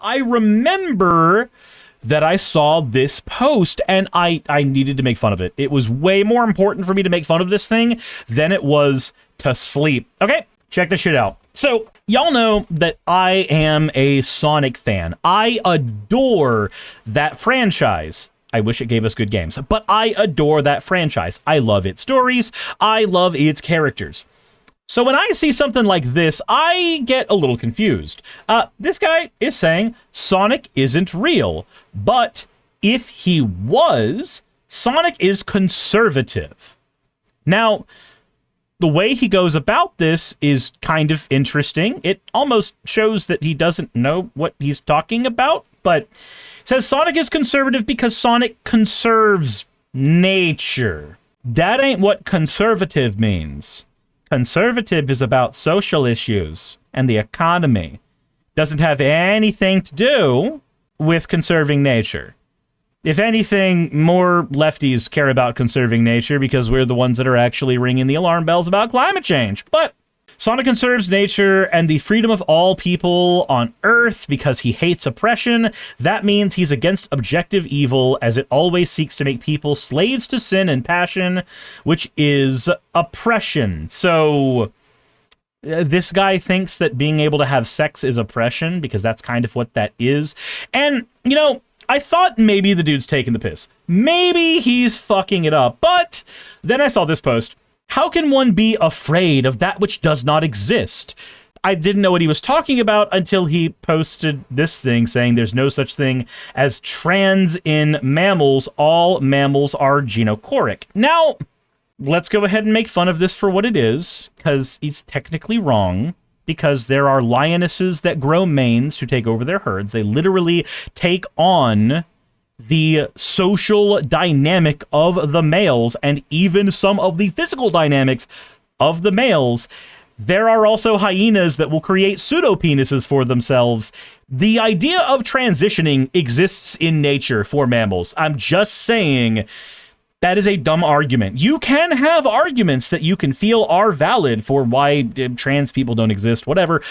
I remember that I saw this post, and I needed to make fun of it. It was way more important for me to make fun of this thing than it was to sleep. Okay, check this shit out. So, y'all know that I am a Sonic fan. I adore that franchise. I wish it gave us good games, but I adore that franchise. I love its stories. I love its characters. So when I see something like this, I get a little confused. This guy is saying Sonic isn't real, but if he was, Sonic is conservative. Now, the way he goes about this is kind of interesting. It almost shows that he doesn't know what he's talking about, but it says Sonic is conservative because Sonic conserves nature. That ain't what conservative means. Conservative is about social issues and the economy. Doesn't have anything to do with conserving nature. If anything, more lefties care about conserving nature because we're the ones that are actually ringing the alarm bells about climate change. But Sonic conserves nature and the freedom of all people on Earth because he hates oppression. That means he's against objective evil, as it always seeks to make people slaves to sin and passion, which is oppression. So this guy thinks that being able to have sex is oppression, because that's kind of what that is. And, you know, I thought maybe the dude's taking the piss. Maybe he's fucking it up. But then I saw this post. How can one be afraid of that which does not exist? I didn't know what he was talking about until he posted this thing saying there's no such thing as trans in mammals. All mammals are genochoric. Now, let's go ahead and make fun of this for what it is, because he's technically wrong. Because there are lionesses that grow manes who take over their herds. They literally take on the social dynamic of the males and even some of the physical dynamics of the males. There are also hyenas that will create pseudo-penises for themselves. The idea of transitioning exists in nature for mammals. I'm just saying that is a dumb argument. You can have arguments that you can feel are valid for why trans people don't exist, whatever.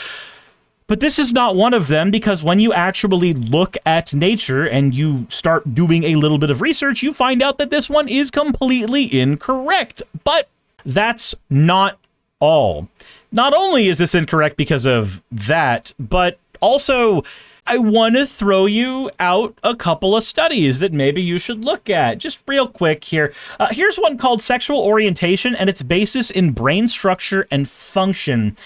But this is not one of them, because when you actually look at nature and you start doing a little bit of research, you find out that this one is completely incorrect. But that's not all. Not only is this incorrect because of that, but also I want to throw you out a couple of studies that maybe you should look at. Just real quick here. Here's one called Sexual Orientation and its Basis in Brain Structure and Function.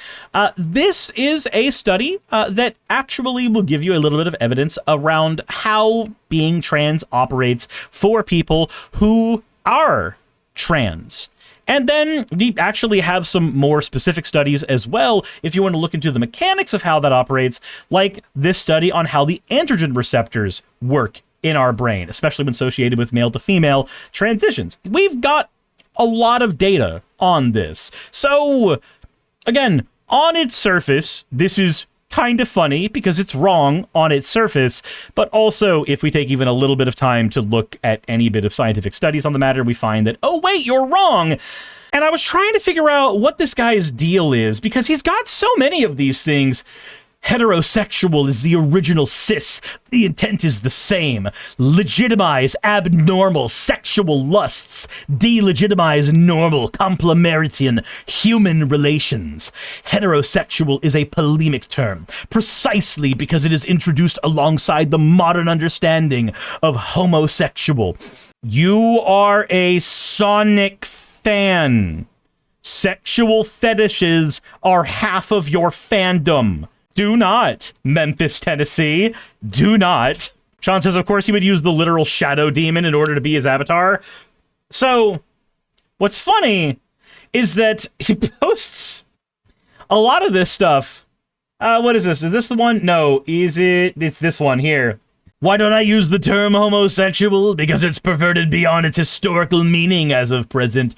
This is a study that actually will give you a little bit of evidence around how being trans operates for people who are trans. And then we actually have some more specific studies as well, if you want to look into the mechanics of how that operates, like this study on how the androgen receptors work in our brain, especially when associated with male to female transitions. We've got a lot of data on this. So, again, on its surface, this is kind of funny because it's wrong on its surface, but also if we take even a little bit of time to look at any bit of scientific studies on the matter, we find that, oh wait, you're wrong. And I was trying to figure out what this guy's deal is, because he's got so many of these things. Heterosexual is the original cis. The intent is the same. Legitimize abnormal sexual lusts. Delegitimize normal complementarian human relations. Heterosexual is a polemic term, precisely because it is introduced alongside the modern understanding of homosexual. You are a Sonic fan. Sexual fetishes are half of your fandom. Do not, Memphis, Tennessee. Do not. Sean says, of course, he would use the literal shadow demon in order to be his avatar. So, what's funny is that he posts a lot of this stuff. What is this? Is this the one? No, is it? It's this one here. Why don't I use the term homosexual? Because it's perverted beyond its historical meaning as of present.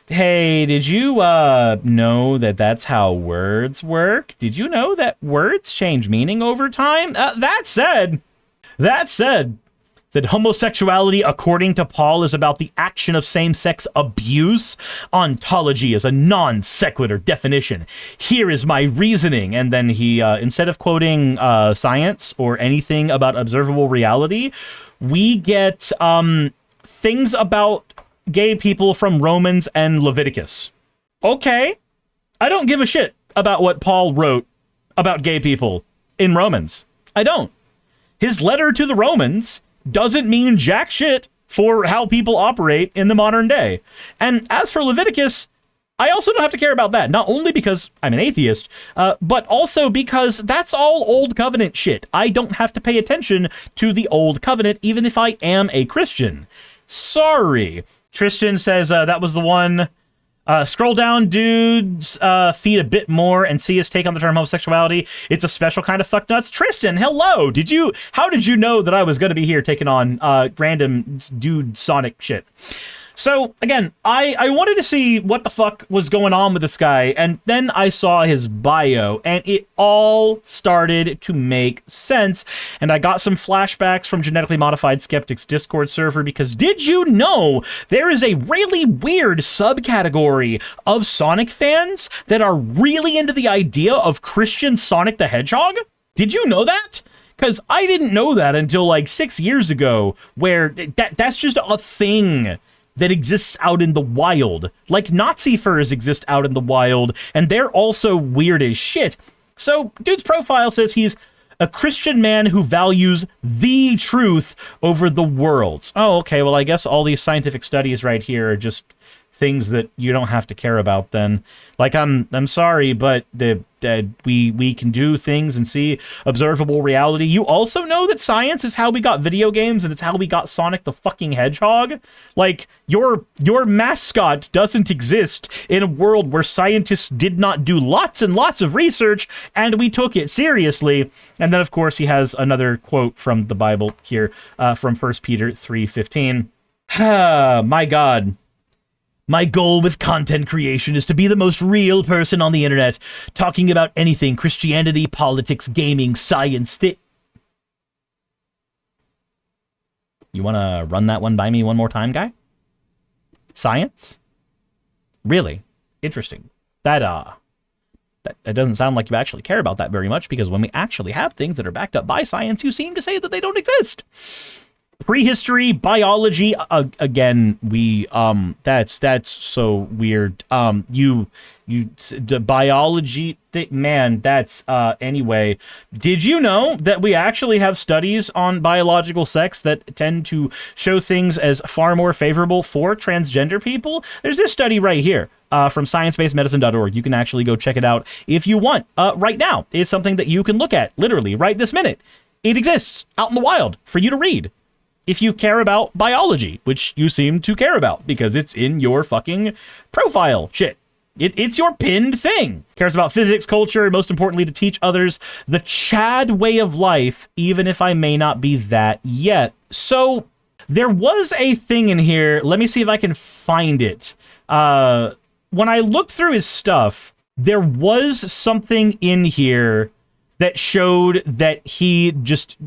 Hey, did you know that that's how words work? Did you know that words change meaning over time? That said, Said homosexuality, according to Paul, is about the action of same-sex abuse. Ontology is a non sequitur definition. Here is my reasoning. And then he, instead of quoting science or anything about observable reality, we get things about gay people from Romans and Leviticus. Okay, I don't give a shit about what Paul wrote about gay people in Romans. I don't. His letter to the Romans doesn't mean jack shit for how people operate in the modern day. And as for Leviticus, I also don't have to care about that, not only because I'm an atheist, but also because that's all Old Covenant shit. I don't have to pay attention to the Old Covenant, even if I am a Christian. Sorry. Tristan says that was the one. Scroll down, dude's feed a bit more and see his take on the term homosexuality. It's a special kind of fuck nuts. Tristan, hello. How did you know that I was going to be here taking on random dude Sonic shit? So, again, I wanted to see what the fuck was going on with this guy, and then I saw his bio, and it all started to make sense, and I got some flashbacks from Genetically Modified Skeptics Discord server, because did you know there is a really weird subcategory of Sonic fans that are really into the idea of Christian Sonic the Hedgehog? Did you know that? Because I didn't know that until like 6 years ago, where that's just a thing that exists out in the wild. Like Nazi furs exist out in the wild, and they're also weird as shit. So, dude's profile says he's a Christian man who values the truth over the worlds. Oh, okay, well, I guess all these scientific studies right here are just things that you don't have to care about then. Like, I'm sorry, but we can do things and see observable reality. You also know that science is how we got video games, and it's how we got Sonic the fucking Hedgehog. Like, your mascot doesn't exist in a world where scientists did not do lots and lots of research, and we took it seriously. And then, of course, he has another quote from the Bible here, from 1 Peter 3:15. My God. My goal with content creation is to be the most real person on the internet, talking about anything Christianity, politics, gaming, science, You want to run that one by me one more time, guy? Science? Really? Interesting. That doesn't sound like you actually care about that very much, because when we actually have things that are backed up by science, you seem to say that they don't exist. Prehistory, biology, again, that's so weird. The biology thing, man, that's, anyway. Did you know that we actually have studies on biological sex that tend to show things as far more favorable for transgender people? There's this study right here, from sciencebasedmedicine.org. You can actually go check it out if you want, right now. It's something that you can look at, literally, right this minute. It exists out in the wild for you to read. If you care about biology, which you seem to care about, because it's in your fucking profile shit. It's your pinned thing. Cares about physics, culture, and most importantly, to teach others the Chad way of life, even if I may not be that yet. So, there was a thing in here. Let me see if I can find it. When I looked through his stuff, there was something in here that showed that he just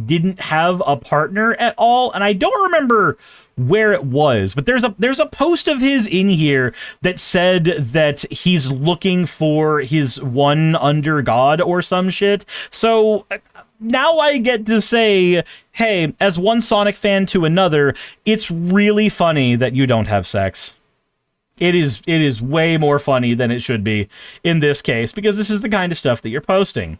didn't have a partner at all, and I don't remember where it was, but there's a post of his in here that said that he's looking for his one under God or some shit. So now I get to say, hey, as one Sonic fan to another, it's really funny that you don't have sex. It is way more funny than it should be in this case, because this is the kind of stuff that you're posting.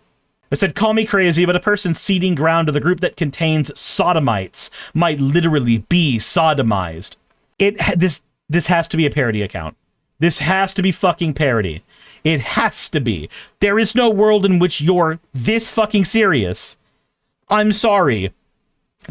I said, call me crazy, but a person ceding ground to the group that contains sodomites might literally be sodomized. This has to be a parody account. This has to be fucking parody. It has to be. There is no world in which you're this fucking serious. I'm sorry.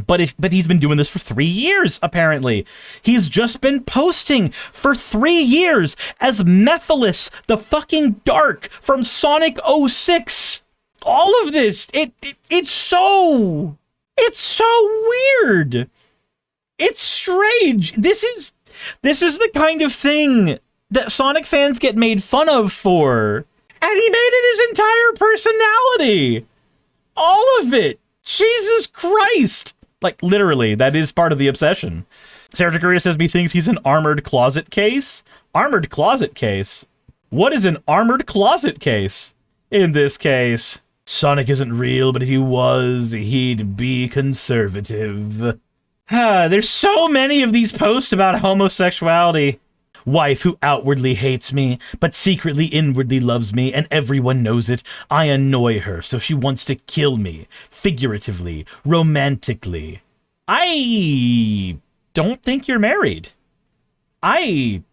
But he's been doing this for 3 years, apparently. He's just been posting for 3 years as Mephiles the fucking Dark from Sonic 06. All of this, it's so weird. It's strange. This is the kind of thing that Sonic fans get made fun of for. And he made it his entire personality. All of it. Jesus Christ. Like, literally, that is part of the obsession. Sarah Takuria says methinks he's an armored closet case. Armored closet case? What is an armored closet case in this case? Sonic isn't real, but if he was, he'd be conservative. There's so many of these posts about homosexuality. Wife who outwardly hates me, but secretly inwardly loves me, and everyone knows it. I annoy her, so she wants to kill me. Figuratively, romantically. I don't think you're married. I'm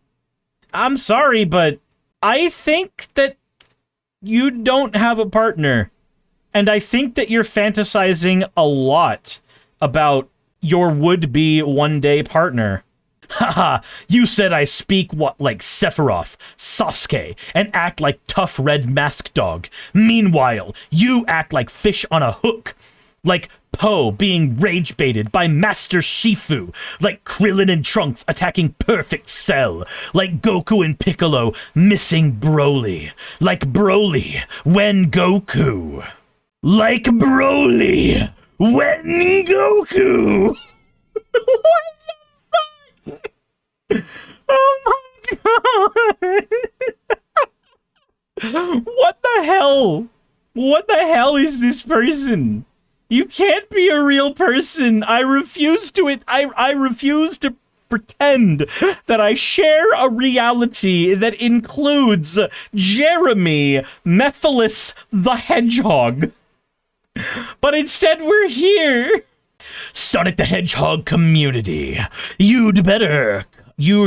sorry, but I think that you don't have a partner. And I think that you're fantasizing a lot about your would-be one-day partner. Haha, you said I speak like Sephiroth, Sasuke, and act like tough red mask dog. Meanwhile, you act like fish on a hook. Like Poe being rage-baited by Master Shifu. Like Krillin and Trunks attacking Perfect Cell. Like Goku and Piccolo missing Broly. Like Broly when Goku. Like Broly when Goku. What the fuck? Oh my god. What the hell? What the hell is this person? You can't be a real person. I refuse to pretend that I share a reality that includes Jeremy Methylis the Hedgehog. But instead we're here. Sonic the Hedgehog community. You'd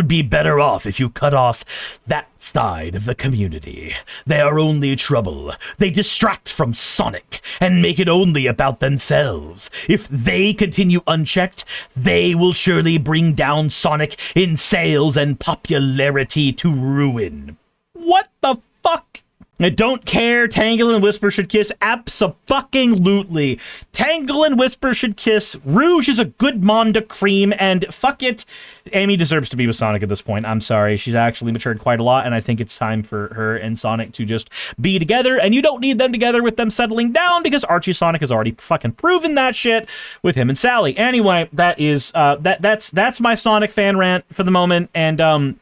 be better off if you cut off that side of the community. They are only trouble. They distract from Sonic and make it only about themselves. If they continue unchecked, they will surely bring down Sonic in sales and popularity to ruin. What the fuck? I don't care. Tangle and Whisper should kiss. Abso-fucking-lutely. Tangle and Whisper should kiss. Rouge is a good Monde cream, and fuck it. Amy deserves to be with Sonic at this point. I'm sorry. She's actually matured quite a lot, and I think it's time for her and Sonic to just be together, and you don't need them together with them settling down, because Archie Sonic has already fucking proven that shit with him and Sally. Anyway, that is, that's my Sonic fan rant for the moment, and,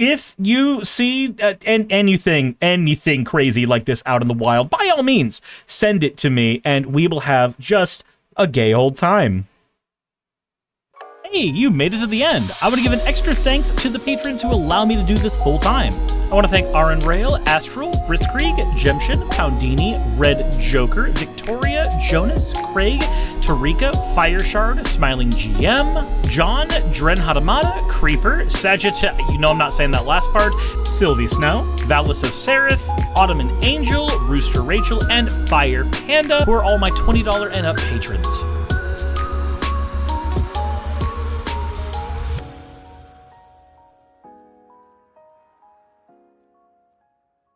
if you see anything crazy like this out in the wild, by all means, send it to me, and we will have just a gay old time. Hey, you made it to the end. I want to give an extra thanks to the patrons who allow me to do this full time. I want to thank Aaron Rail, Astral, Britzkrieg, Jemshin, Poundini, Red Joker, Victoria, Jonas, Craig, Tarika, Fireshard, Smiling GM, John, Dren Hadamada, Creeper, Sagitta, you know I'm not saying that last part, Sylvie Snow, Valis of Seraph, Autumn and Angel, Rooster Rachel, and Fire Panda, who are all my $20 and up patrons.